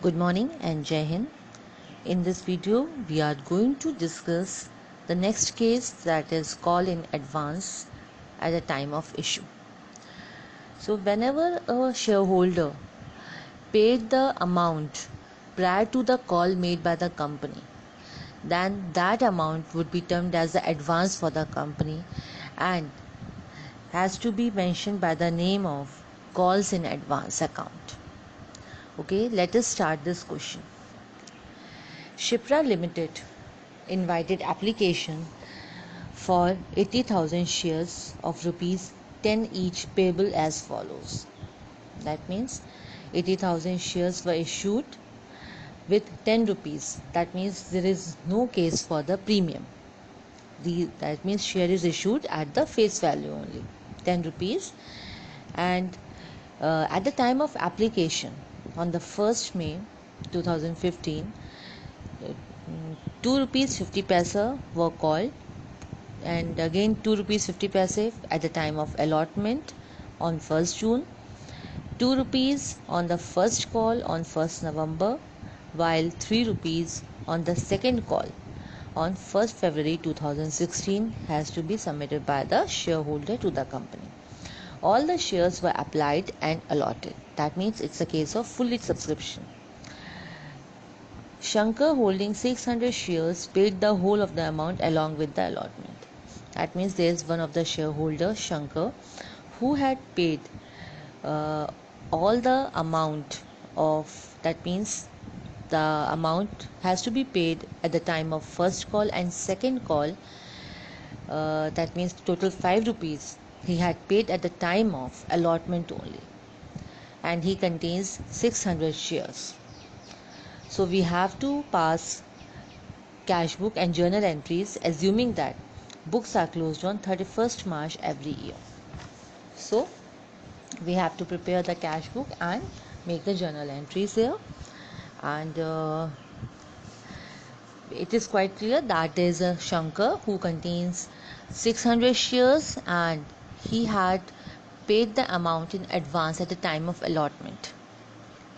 Good morning and Jai Hind. In this video, we are going to discuss the next case, that is call in advance at the time of issue. So, whenever a shareholder paid the amount prior to the call made by the company, then that amount would be termed as the advance for the company and has to be mentioned by the name of calls in advance account. Okay, let us start this question. Shipra Limited invited application for 80,000 shares of rupees 10 each payable as follows. That means 80,000 shares were issued with 10 rupees. That means there is no case for the premium. That means share is issued at the face value only, 10 rupees. And at the time of application on the 1st May 2015, 2 rupees 50 paisa were called, and again 2 rupees 50 paise at the time of allotment on 1st June, 2 rupees on the first call on 1st November, while 3 rupees on the second call on 1st February 2016 has to be submitted by the shareholder to the company. All the shares were applied and allotted. That means it's a case of fully subscription. Shankar, holding 600 shares, paid the whole of the amount along with the allotment. That means there is one of the shareholders, Shankar, who had paid all the amount of, that means the amount has to be paid at the time of first call and second call. That means total 5 rupees he had paid at the time of allotment only, and he contains 600 shares. So we have to pass cash book and journal entries, assuming that books are closed on 31st March every year. So we have to prepare the cash book and make the journal entries here, and it is quite clear that there is a Shankar who contains 600 shares and he had paid the amount in advance at the time of allotment.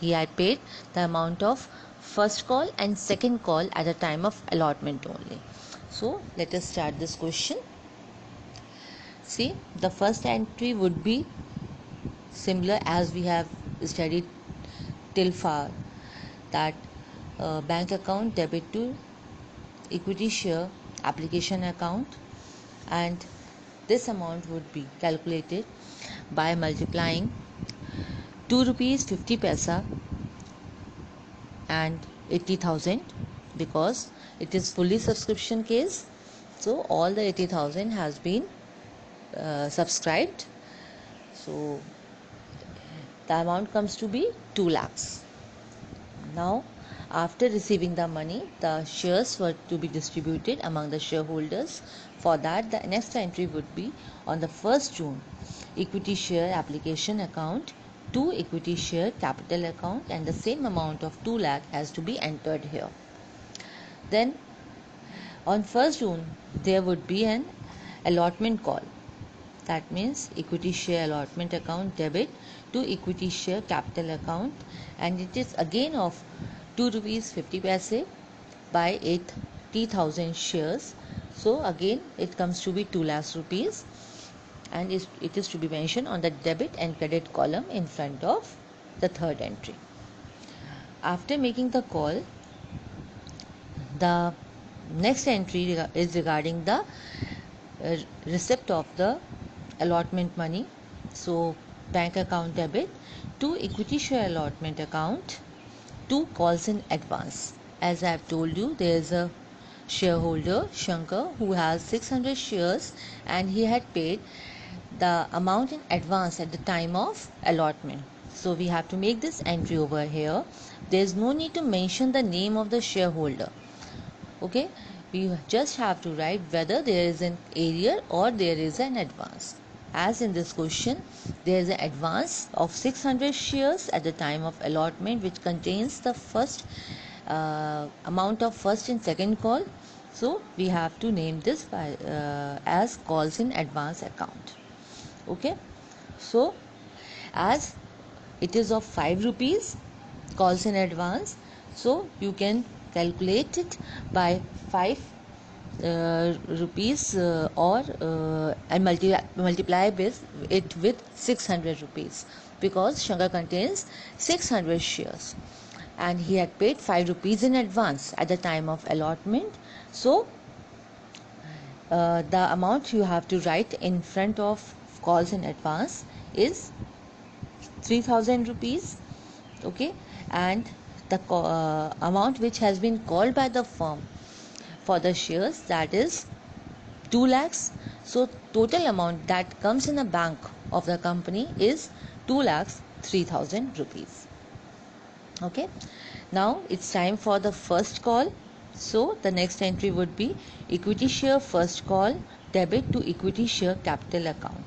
He had paid the amount of first call and second call at the time of allotment only. So let us start this question. See, the first entry would be similar as we have studied till far, that bank account debit to equity share application account, and this amount would be calculated by multiplying 2 rupees 50 paisa and 80,000, because it is fully subscription case. So all the 80,000 has been subscribed. So the amount comes to be 2 lakhs. Now, after receiving the money, the shares were to be distributed among the shareholders. For that, the next entry would be on the 1st June, equity share application account to equity share capital account, and the same amount of 2 lakh has to be entered here. Then on 1st June, there would be an allotment call. That means equity share allotment account debit to equity share capital account, and it is again of 2 rupees 50 paise by 80,000 shares. So again it comes to be 2 lakhs rupees, and it is to be mentioned on the debit and credit column in front of the third entry. After making the call, the next entry is regarding the receipt of the allotment money. So bank account debit to equity share allotment account to calls in advance. As I have told you, there is a shareholder, Shankar, who has 600 shares and he had paid the amount in advance at the time of allotment. So we have to make this entry over here. There is no need to mention the name of the shareholder. Okay, we just have to write whether there is an arrear or there is an advance. As in this question, there is an advance of 600 shares at the time of allotment, which contains the first amount of first and second call. So we have to name this by, as calls in advance account. Okay, so as it is of 5 rupees, calls in advance. So you can calculate it by 5 rupees and multiply it with 600 rupees, because Shankar contains 600 shares and he had paid 5 rupees in advance at the time of allotment. So the amount you have to write in front of calls in advance is 3000 rupees. Okay, and the amount which has been called by the firm for the shares, that is 2 lakhs. So total amount that comes in the bank of the company is 2 lakhs 3000 rupees. Okay, now it's time for the first call. So the next entry would be equity share first call debit to equity share capital account,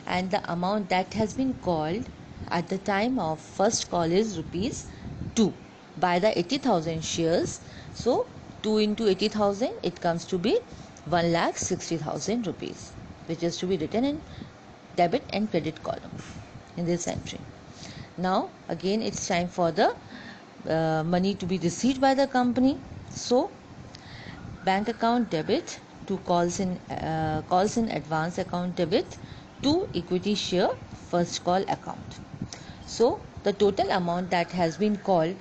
and the amount that has been called at the time of first call is rupees 2 by the 80,000 shares. So 2 into 80,000, it comes to be 1,60,000 rupees, which is to be written in debit and credit column in this entry. Now again it's time for the money to be received by the company. So bank account debit to calls in advance account debit to equity share first call account. So the total amount that has been called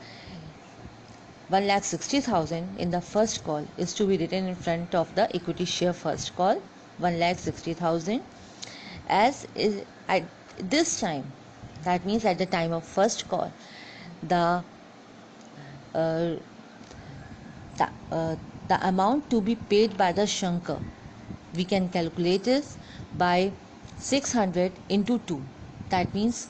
1,60,000 in the first call is to be written in front of the equity share first call, 1,60,000, as is at this time. That means at the time of first call, the uh, the amount to be paid by the Shankar, we can calculate it by 600 into 2. That means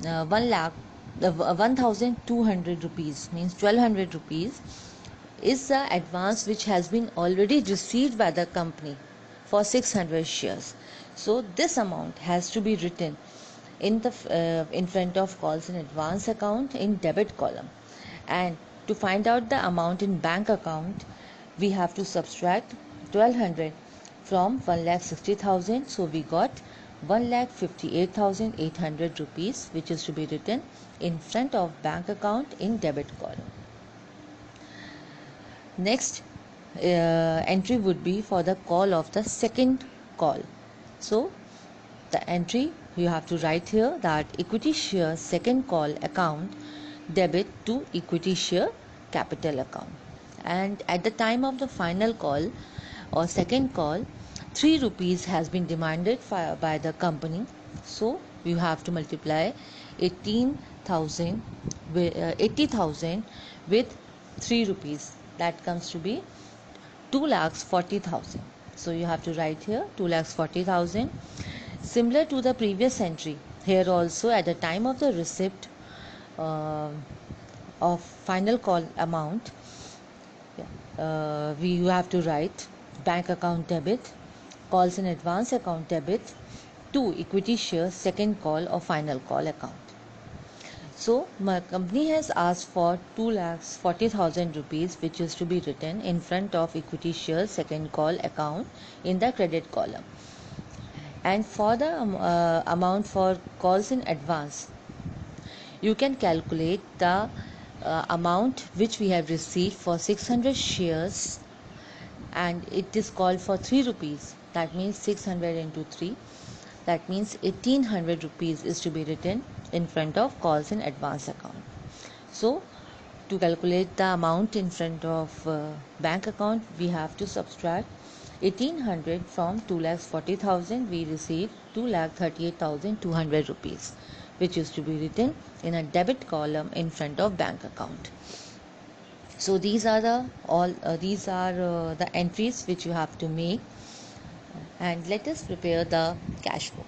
1,200 rupees, means 1,200 rupees is the advance which has been already received by the company for 600 shares. So this amount has to be written in front of calls in advance account in debit column, and to find out the amount in bank account, we have to subtract 1,200 from 1,60,000. So we got 1,58,800 rupees, which is to be written in front of bank account in debit column. Next entry would be for the call of the second call. So the entry you have to write here that equity share second call account debit to equity share capital account, and at the time of the final call or second call, 3 rupees has been demanded by the company. So you have to multiply 80,000 with 3 rupees, that comes to be 2,40,000. So you have to write here 2,40,000. Similar to the previous entry, here also at the time of the receipt of final call amount, you have to write bank account debit, calls in advance account debit to equity share second call or final call account. So my company has asked for 2,40,000 rupees, which is to be written in front of equity share second call account in the credit column. And for the amount for calls in advance, you can calculate the amount which we have received for 600 shares, and it is called for 3 rupees. That means 600 into 3. That means 1,800 rupees is to be written in front of calls in advance account. So to calculate the amount in front of bank account, we have to subtract 1,800 from 2,40,000. We receive 2,38,200 rupees, which is to be written in a debit column in front of bank account. So these are the entries which you have to make. And let us prepare the cash book.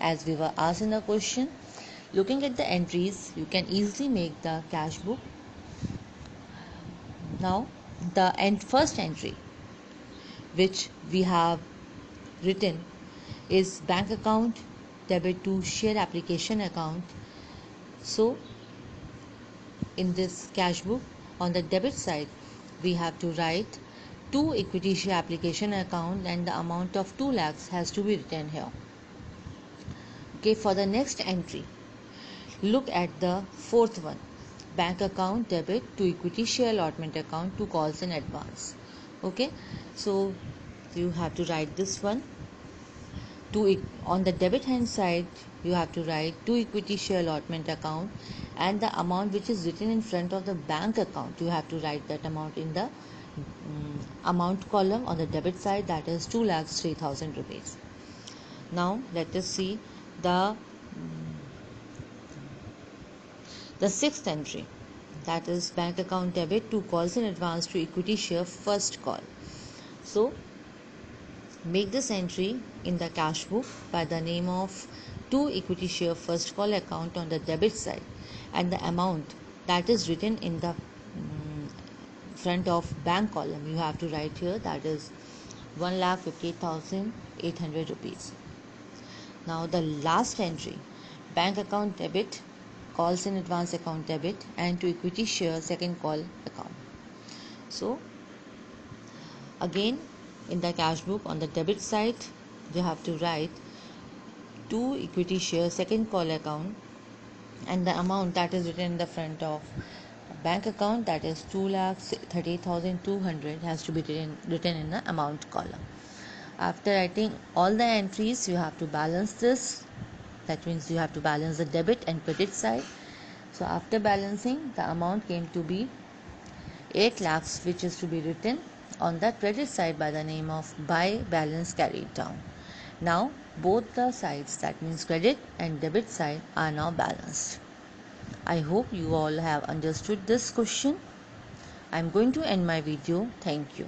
As we were asked in the question, looking at the entries, you can easily make the cash book. Now the first entry which we have written is bank account debit to share application account. So in this cash book, on the debit side, we have to write to equity share application account, and the amount of 2 lakhs has to be written here. Okay, for the next entry, look at the fourth one. bank account debit to equity share allotment account 2 calls in advance. Okay, so you have to write this one. On the debit hand side, you have to write to equity share allotment account, and the amount which is written in front of the bank account, you have to write that amount in the amount column on the debit side, that is 2,03,000 rupees. Now let us see the sixth entry, that is bank account debit 2 calls in advance to equity share first call. So make this entry in the cash book by the name of to equity share first call account on the debit side, and the amount that is written in the front of bank column you have to write here, that is 1,58,800 rupees. Now the last entry, bank account debit calls in advance account debit and to equity share second call account. So again, in the cash book on the debit side you have to write to equity share second call account, and the amount that is written in the front of bank account, that is 2,30,200, has to be written in the amount column. After writing all the entries, you have to balance this. That means you have to balance the debit and credit side. So after balancing, the amount came to be 8 lakhs, which is to be written on the credit side by the name of by balance carried down. Now both the sides, that means credit and debit side, are now balanced. I hope you all have understood this question. I am going to end my video. Thank you.